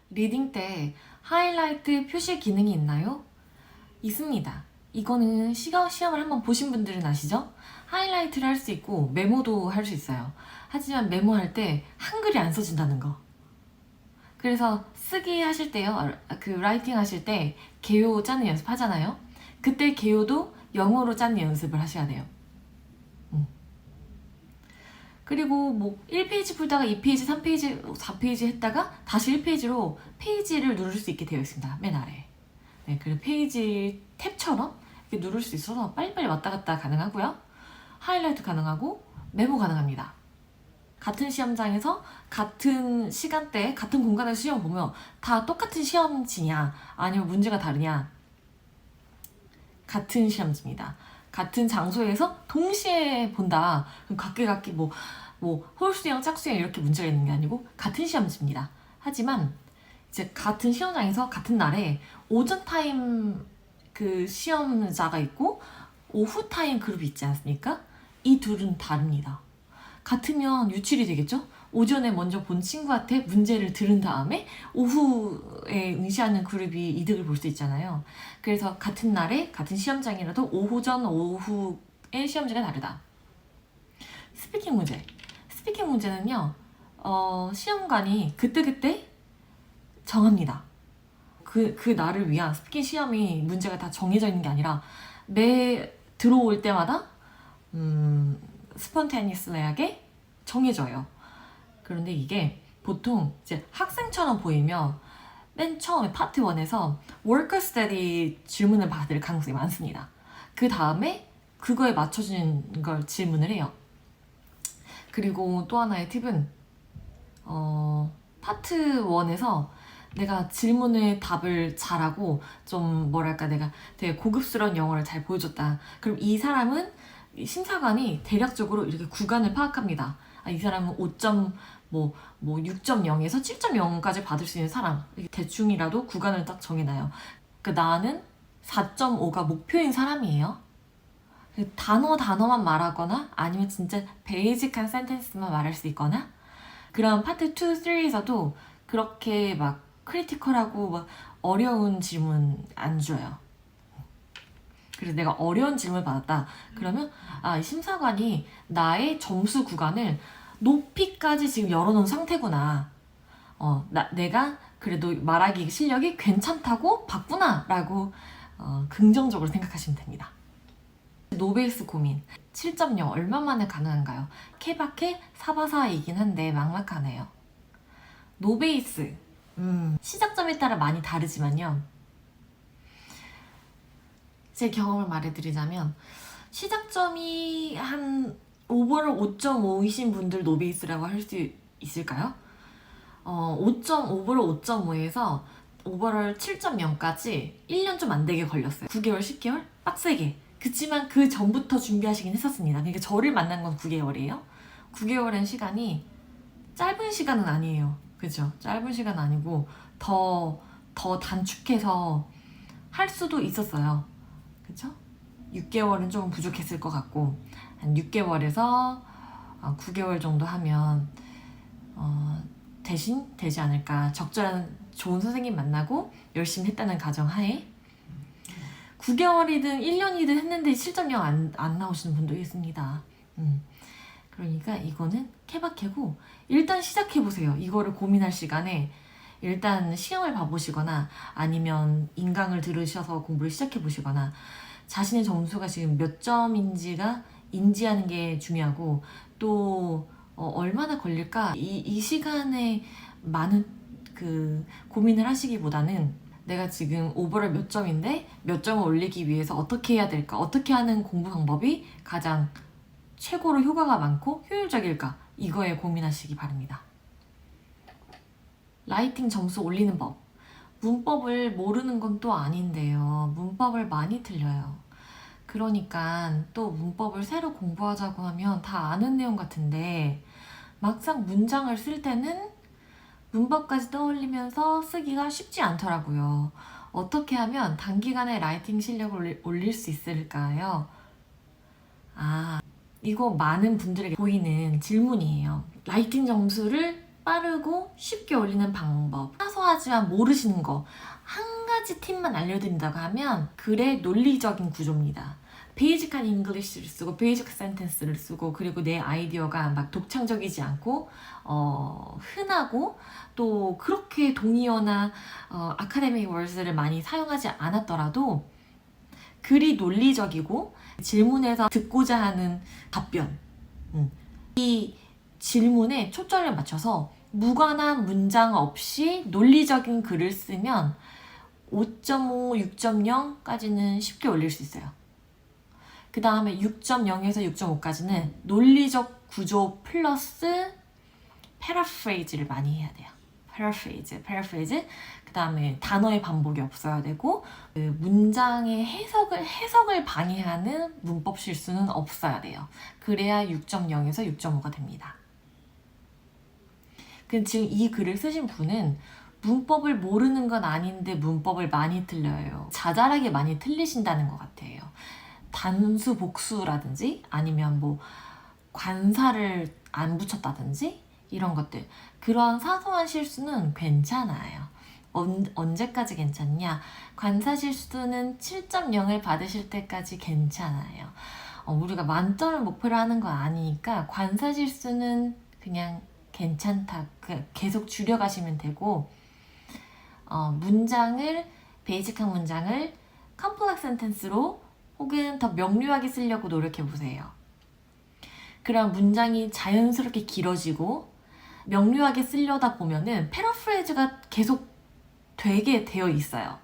리딩 때 하이라이트 표시 기능이 있나요? 있습니다. 이거는 시험을 한번 보신 분들은 아시죠? 하이라이트를 할 수 있고 메모도 할 수 있어요. 하지만 메모할 때 한글이 안 써진다는 거. 그래서 쓰기 하실 때요, 그 라이팅 하실 때 개요 짜는 연습 하잖아요. 그때 개요도 영어로 짜는 연습을 하셔야 돼요. 그리고 뭐 1페이지 풀다가 2페이지, 3페이지, 4페이지 했다가 다시 1페이지로 페이지를 누를 수 있게 되어 있습니다. 맨 아래. 네, 그리고 페이지 탭처럼 이렇게 누를 수 있어서 빨리빨리 왔다 갔다 가능하고요. 하이라이트 가능하고 메모 가능합니다. 같은 시험장에서 같은 시간대에 같은 공간에서 시험 보면 다 똑같은 시험지냐 아니면 문제가 다르냐? 같은 시험지입니다. 같은 장소에서 동시에 본다. 그럼 각기 뭐 홀수형, 짝수형 이렇게 문제가 있는 게 아니고 같은 시험지입니다. 하지만 이제 같은 시험장에서 같은 날에 오전 타임 그 시험자가 있고 오후 타임 그룹이 있지 않습니까? 이 둘은 다릅니다. 같으면 유출이 되겠죠? 오전에 먼저 본 친구한테 문제를 들은 다음에 오후에 응시하는 그룹이 이득을 볼 수 있잖아요. 그래서 같은 날에 같은 시험장이라도 오후전, 오후의 시험지가 다르다. 스피킹 문제. 스피킹 문제는요, 시험관이 그때그때 정합니다. 그 날을 위한 스피킹 시험이 문제가 다 정해져 있는 게 아니라 매 들어올 때마다 스폰테니스하게 정해져요. 그런데 이게 보통 이제 학생처럼 보이면 맨 처음에 파트 1에서 work study 질문을 받을 가능성이 많습니다. 그 다음에 그거에 맞춰진 걸 질문을 해요. 그리고 또 하나의 팁은 파트 1에서 내가 질문에 답을 잘하고 좀 뭐랄까 내가 되게 고급스러운 영어를 잘 보여줬다. 그럼 이 사람은 심사관이 대략적으로 이렇게 구간을 파악합니다. 아, 이 사람은 6.0에서 7.0까지 받을 수 있는 사람. 이렇게 대충이라도 구간을 딱 정해놔요. 그 나는 4.5가 목표인 사람이에요. 단어만 말하거나 아니면 진짜 베이직한 센텐스만 말할 수 있거나 그럼 파트 2, 3에서도 그렇게 막 크리티컬하고 막 어려운 질문 안 줘요. 그래서 내가 어려운 질문을 받았다. 그러면 이 심사관이 나의 점수 구간을 높이까지 지금 열어놓은 상태구나. 내가 그래도 말하기 실력이 괜찮다고 봤구나 라고 긍정적으로 생각하시면 됩니다. 노베이스 고민 7.0 얼마 만에 가능한가요? 케바케 사바사이긴 한데 막막하네요. 노베이스 시작점에 따라 많이 다르지만요. 제 경험을 말해드리자면 시작점이 한 오버를 5.5이신 분들 노베이스라고 할 수 있을까요? 5.5를 5.5에서 오버를 7.0까지 1년 좀 안 되게 걸렸어요. 9개월, 10개월? 빡세게. 그치만 그 전부터 준비하시긴 했었습니다. 그러니까 저를 만난 건 9개월이에요. 9개월의 시간이 짧은 시간은 아니에요. 그죠? 짧은 시간 아니고 더 단축해서 할 수도 있었어요. 그쵸? 6개월은 조금 부족했을 것 같고 한 6개월에서 9개월 정도 하면 대신 되지 않을까. 적절한 좋은 선생님 만나고 열심히 했다는 가정하에 9개월이든 1년이든 했는데 7.0 안 나오시는 분도 있습니다. 그러니까 이거는 케바케고 일단 시작해보세요. 이거를 고민할 시간에 일단 시험을 봐보시거나 아니면 인강을 들으셔서 공부를 시작해보시거나 자신의 점수가 지금 몇 점인지가 인지하는 게 중요하고 또 얼마나 걸릴까 이 시간에 많은 그 고민을 하시기보다는 내가 지금 오버를 몇 점인데 몇 점을 올리기 위해서 어떻게 해야 될까? 어떻게 하는 공부 방법이 가장 최고로 효과가 많고 효율적일까? 이거에 고민하시기 바랍니다. 라이팅 점수 올리는 법. 문법을 모르는 건 또 아닌데요. 문법을 많이 틀려요. 그러니까 또 문법을 새로 공부하자고 하면 다 아는 내용 같은데 막상 문장을 쓸 때는 문법까지 떠올리면서 쓰기가 쉽지 않더라고요. 어떻게 하면 단기간에 라이팅 실력을 올릴 수 있을까요? 이거 많은 분들에게 보이는 질문이에요. 라이팅 점수를 빠르고 쉽게 올리는 방법, 사소하지만 모르시는 거 한 가지 팁만 알려드린다고 하면 글의 논리적인 구조입니다. 베이직한 잉글리시를 쓰고 베이직 센텐스를 쓰고 그리고 내 아이디어가 막 독창적이지 않고 흔하고 또 그렇게 동의어나 아카데믹 월드를 많이 사용하지 않았더라도 글이 논리적이고 질문에서 듣고자 하는 답변, 이 질문에 초점을 맞춰서 무관한 문장 없이 논리적인 글을 쓰면 5.5, 6.0까지는 쉽게 올릴 수 있어요. 그 다음에 6.0에서 6.5까지는 논리적 구조 플러스 패러프레이즈를 많이 해야 돼요. 패러프레이즈. 그 다음에 단어의 반복이 없어야 되고 그 문장의 해석을 방해하는 문법 실수는 없어야 돼요. 그래야 6.0에서 6.5가 됩니다. 지금 이 글을 쓰신 분은 문법을 모르는 건 아닌데 문법을 많이 틀려요. 자잘하게 많이 틀리신다는 것 같아요. 단수 복수라든지 아니면 뭐 관사를 안 붙였다든지 이런 것들, 그런 사소한 실수는 괜찮아요. 언제까지 괜찮냐? 관사 실수는 7.0을 받으실 때까지 괜찮아요. 우리가 만점을 목표로 하는 건 아니니까 관사 실수는 그냥 괜찮다. 계속 줄여가시면 되고 베이직한 문장을 컴플렉스 센텐스로 혹은 더 명료하게 쓰려고 노력해보세요. 그럼 문장이 자연스럽게 길어지고 명료하게 쓰려다 보면은 패러프레이즈가 계속 되게 되어 있어요.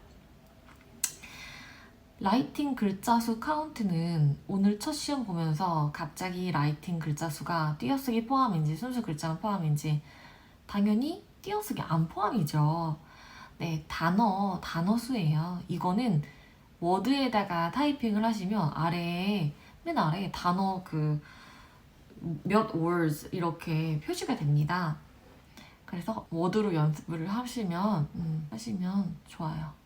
라이팅 글자 수 카운트는 오늘 첫 시험 보면서 갑자기 라이팅 글자 수가 띄어쓰기 포함인지 순수 글자만 포함인지 당연히 띄어쓰기 안 포함이죠. 네, 단어 수예요. 이거는 워드에다가 타이핑을 하시면 맨 아래에 단어 몇 words 이렇게 표시가 됩니다. 그래서 워드로 연습을 하시면 좋아요.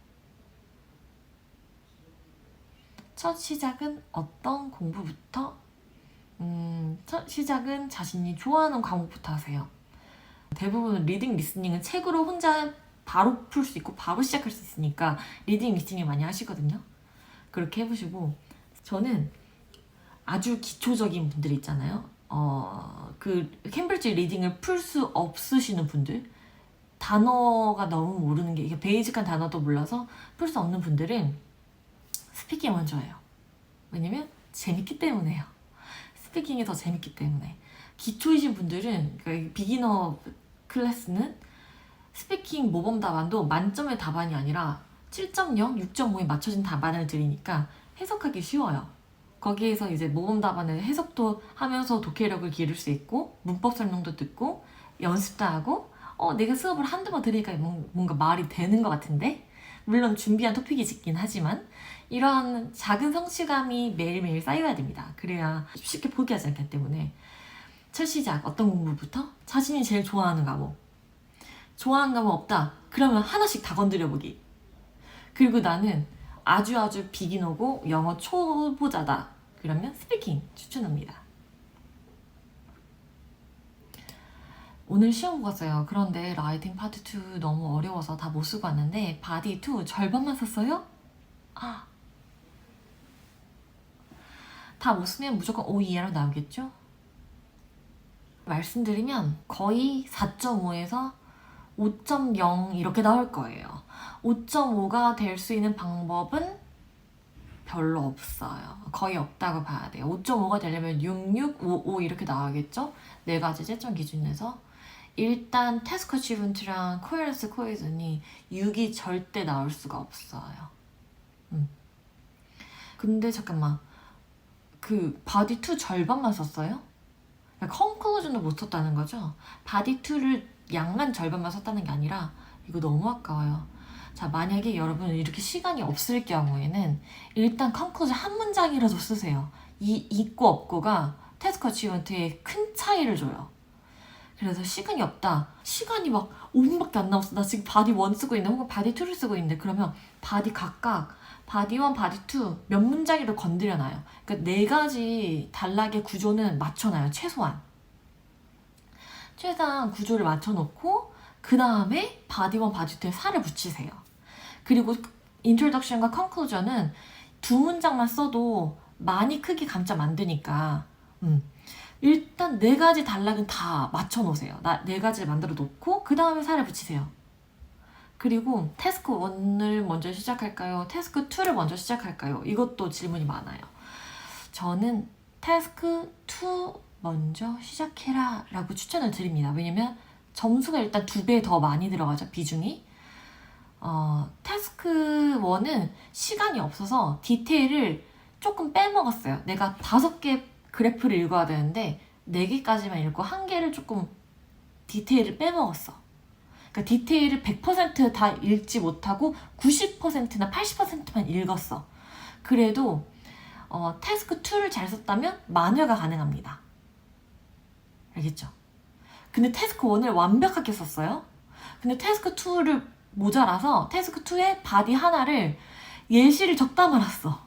첫 시작은 어떤 공부부터? 첫 시작은 자신이 좋아하는 과목부터 하세요. 대부분 리딩 리스닝은 책으로 혼자 바로 풀 수 있고 바로 시작할 수 있으니까 리딩 리스닝 많이 하시거든요. 그렇게 해보시고, 저는 아주 기초적인 분들 있잖아요. 캠브리지 리딩을 풀 수 없으시는 분들, 단어가 너무 모르는 게, 이게 베이직한 단어도 몰라서 풀 수 없는 분들은 스피킹 먼저 해요. 왜냐면 재밌기 때문에요. 스피킹이 더 재밌기 때문에. 기초이신 분들은, 그러니까 비기너 클래스는 스피킹 모범 답안도 만점의 답안이 아니라 7.0, 6.5에 맞춰진 답안을 드리니까 해석하기 쉬워요. 거기에서 이제 모범 답안을 해석도 하면서 독해력을 기를 수 있고 문법 설명도 듣고 연습도 하고 내가 수업을 한두 번 들으니까 뭔가 말이 되는 것 같은데, 물론 준비한 토픽이 있긴 하지만 이런 작은 성취감이 매일매일 쌓여야 됩니다. 그래야 쉽게 포기하지 않기 때문에. 첫 시작 어떤 공부부터? 자신이 제일 좋아하는 과목. 좋아하는 과목 없다? 그러면 하나씩 다 건드려보기. 그리고 나는 아주 비기너고 영어 초보자다. 그러면 스피킹 추천합니다. 오늘 시험 봤어요. 그런데 라이팅 파트 2 너무 어려워서 다 못 쓰고 왔는데 바디 2 절반만 썼어요? 다 못 쓰면 무조건 O 이하로 나오겠죠? 말씀드리면 거의 4.5에서 5.0 이렇게 나올 거예요. 5.5가 될 수 있는 방법은 별로 없어요. 거의 없다고 봐야 돼요. 5.5가 되려면 66, 55 이렇게 나와야겠죠? 4가지 채점 기준에서. 일단 태스크 어치먼트랑 코헤런스 코헤전이 6이 절대 나올 수가 없어요. 근데 잠깐만, 바디 2 절반만 썼어요? 컨클루전도 못 썼다는 거죠? 바디 2를 양만 절반만 썼다는 게 아니라 이거 너무 아까워요. 자, 만약에 여러분 이렇게 시간이 없을 경우에는 일단 컨클루전 한 문장이라도 쓰세요. 이 있고 없고가 태스크 어치먼트에 큰 차이를 줘요. 그래서 시간이 없다. 시간이 막 5분밖에 안 남았어. 나 지금 바디 1 쓰고 있는데 혹은 바디 2를 쓰고 있는데, 그러면 바디 각각 바디 1, 바디 2 몇 문장이라도 건드려놔요. 그러니까 4가지 단락의 구조는 맞춰놔요. 최소한. 최대한 구조를 맞춰놓고 그 다음에 바디 1, 바디 2에 살을 붙이세요. 그리고 인트로덕션과 컨클루전은 두 문장만 써도 많이 크게 감점 안 되니까 일단 네 가지 단락은 다 맞춰 놓으세요. 네 가지를 만들어 놓고 그 다음에 살을 붙이세요. 그리고 태스크 1을 먼저 시작할까요? 태스크 2를 먼저 시작할까요? 이것도 질문이 많아요. 저는 태스크 2 먼저 시작해라 라고 추천을 드립니다. 왜냐면 점수가 일단 2배 더 많이 들어가죠, 비중이. 태스크 1은 시간이 없어서 디테일을 조금 빼먹었어요. 내가 5개 그래프를 읽어야 되는데 4개까지만 읽고 1개를 조금 디테일을 빼먹었어. 그러니까 디테일을 100% 다 읽지 못하고 90%나 80%만 읽었어. 그래도 태스크 2를 잘 썼다면 만회가 가능합니다. 알겠죠? 근데 태스크 1을 완벽하게 썼어요. 근데 태스크 2를 모자라서 태스크 2에 바디 하나를 예시를 적다 말았어.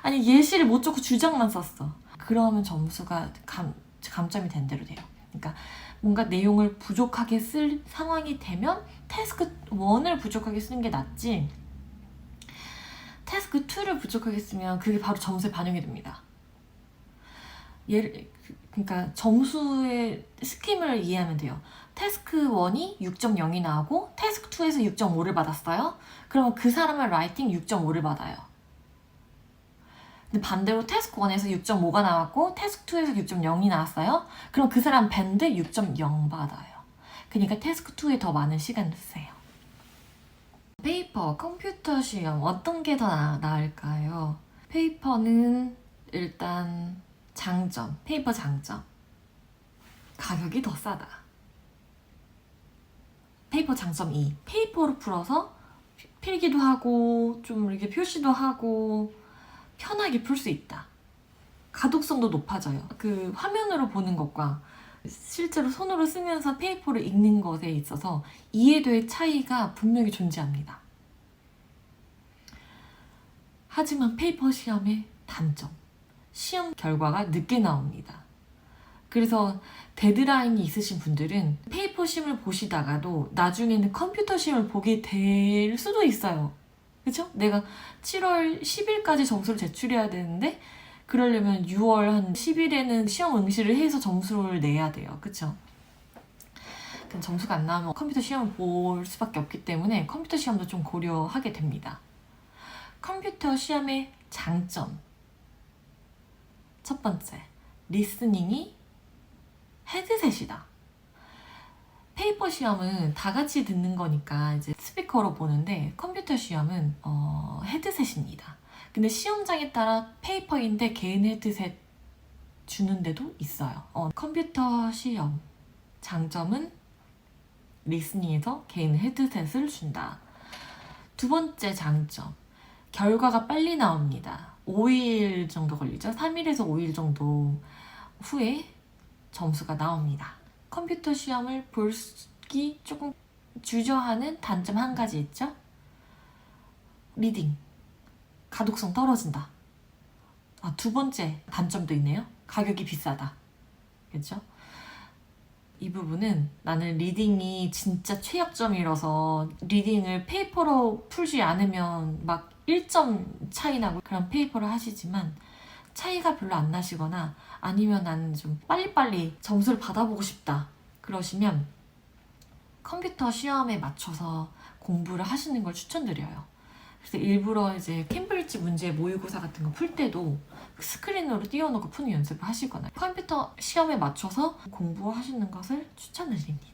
아니 예시를 못 적고 주장만 썼어. 그러면 점수가 감점이 된 대로 돼요. 그러니까 뭔가 내용을 부족하게 쓸 상황이 되면 태스크 1을 부족하게 쓰는 게 낫지, 태스크 2를 부족하게 쓰면 그게 바로 점수에 반영이 됩니다. 그러니까 점수의 스킴을 이해하면 돼요. 태스크 1이 6.0이 나오고 태스크 2에서 6.5를 받았어요. 그러면 그 사람은 라이팅 6.5를 받아요. 근데 반대로 태스크 1에서 6.5가 나왔고 태스크 2에서 6.0이 나왔어요. 그럼 그 사람 밴드 6.0 받아요. 그러니까 태스크 2에 더 많은 시간을 쓰세요. 페이퍼, 컴퓨터 시험 어떤 게 더 나을까요? 페이퍼는 일단 장점, 페이퍼 장점. 가격이 더 싸다. 페이퍼 장점 2. 페이퍼로 풀어서 필기도 하고 좀 이렇게 표시도 하고 편하게 풀 수 있다. 가독성도 높아져요. 그 화면으로 보는 것과 실제로 손으로 쓰면서 페이퍼를 읽는 것에 있어서 이해도의 차이가 분명히 존재합니다. 하지만 페이퍼 시험의 단점. 시험 결과가 늦게 나옵니다. 그래서 데드라인이 있으신 분들은 페이퍼 시험을 보시다가도 나중에는 컴퓨터 시험을 보게 될 수도 있어요. 그쵸? 내가 7월 10일까지 점수를 제출해야 되는데 그러려면 6월 한 10일에는 시험 응시를 해서 점수를 내야 돼요. 그쵸? 점수가 안 나오면 컴퓨터 시험을 볼 수밖에 없기 때문에 컴퓨터 시험도 좀 고려하게 됩니다. 컴퓨터 시험의 장점. 첫 번째, 리스닝이 헤드셋이다. 페이퍼 시험은 다 같이 듣는 거니까 이제 스피커로 보는데 컴퓨터 시험은 헤드셋입니다. 근데 시험장에 따라 페이퍼인데 개인 헤드셋 주는 데도 있어요. 컴퓨터 시험 장점은 리스닝에서 개인 헤드셋을 준다. 두 번째 장점, 결과가 빨리 나옵니다. 5일 정도 걸리죠. 3일에서 5일 정도 후에 점수가 나옵니다. 컴퓨터 시험을 보기 조금 주저하는 단점 한 가지 있죠? 리딩, 가독성 떨어진다. 두 번째 단점도 있네요. 가격이 비싸다. 그렇죠? 이 부분은 나는 리딩이 진짜 최약점이라서 리딩을 페이퍼로 풀지 않으면 막 1점 차이 나고 그런 페이퍼를 하시지만 차이가 별로 안 나시거나 아니면 나는 좀 빨리빨리 점수를 받아보고 싶다 그러시면 컴퓨터 시험에 맞춰서 공부를 하시는 걸 추천드려요. 그래서 일부러 이제 캠브리지 문제 모의고사 같은 거 풀 때도 스크린으로 띄워놓고 푸는 연습을 하시거나 컴퓨터 시험에 맞춰서 공부하시는 것을 추천드립니다.